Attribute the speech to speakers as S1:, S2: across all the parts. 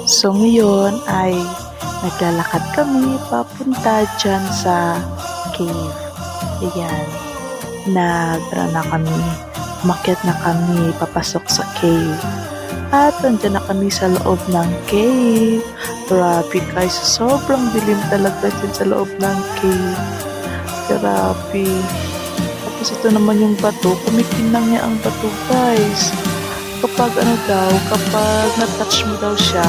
S1: So ngayon ay naglalakad kami papunta dyan sa cave. Ayan. Umakyat na kami papasok sa cave. At nandiyan na kami sa loob ng cave. Grabe guys, sobrang dilim talaga dyan sa loob ng cave. Grabe. Tapos ito naman yung bato, kumikinang niya ang bato guys. Kapag na-touch mo daw siya,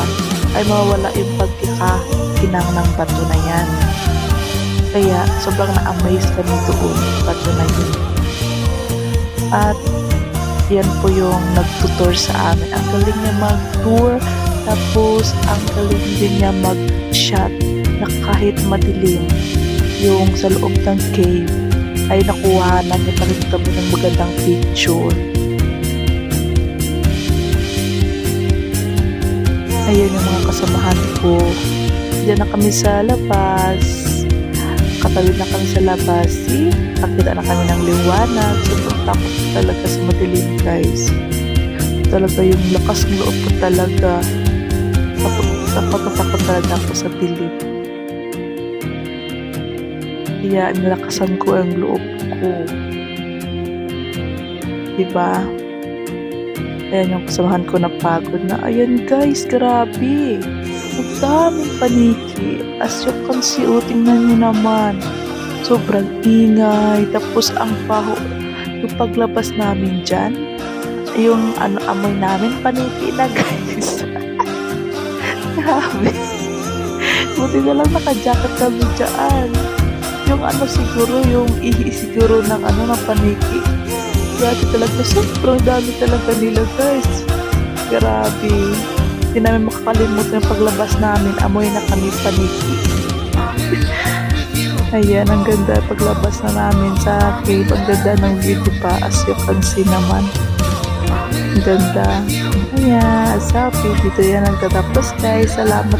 S1: ay mawawala yung pagkakakinang ng bato na yan. Kaya sobrang na-amaze kami doon, bato na yun. At yan po yung nagtutor sa amin. Ang galing niya mag-tour, tapos ang galing din niya mag-shot na kahit madilim yung sa loob ng cave ay nakuhanan niya pa rin kami ng magandang picture. Ayun yung mga kasamahan ko. Diyan na kami sa labas. Katabi na kami sa labas. Nakita na kami ng liwanag. Sobrang takot ko talaga sa madilim guys. Talaga yung lakas ng loob ko talaga. Takot talaga ako sa dilim. Kaya nilakasan ko ang loob ko. Diba? Ayan yung kasamahan ko na pagod na. Ayan guys, grabe. Ang daming paniki. As you can see, tingnan nyo naman. Sobrang ingay. Tapos ang baho. Yung paglabas namin dyan, yung amoy namin, paniki na guys. Grabe. Buti na lang naka-jacket kami dyan. Yung siguro, yung ihi siguro ng ng paniki. Grabe talaga, sobrang dami talaga nila guys. Grabe. Hindi namin makakalimutan yung paglabas namin. Amoy na kami paniki. Ayan, ang ganda paglabas na namin sa cave. Ang ganda ng view, diba? As you can see naman. Ang ganda. Ayan, sabi. Dito yan nagtatapos guys. Salamat.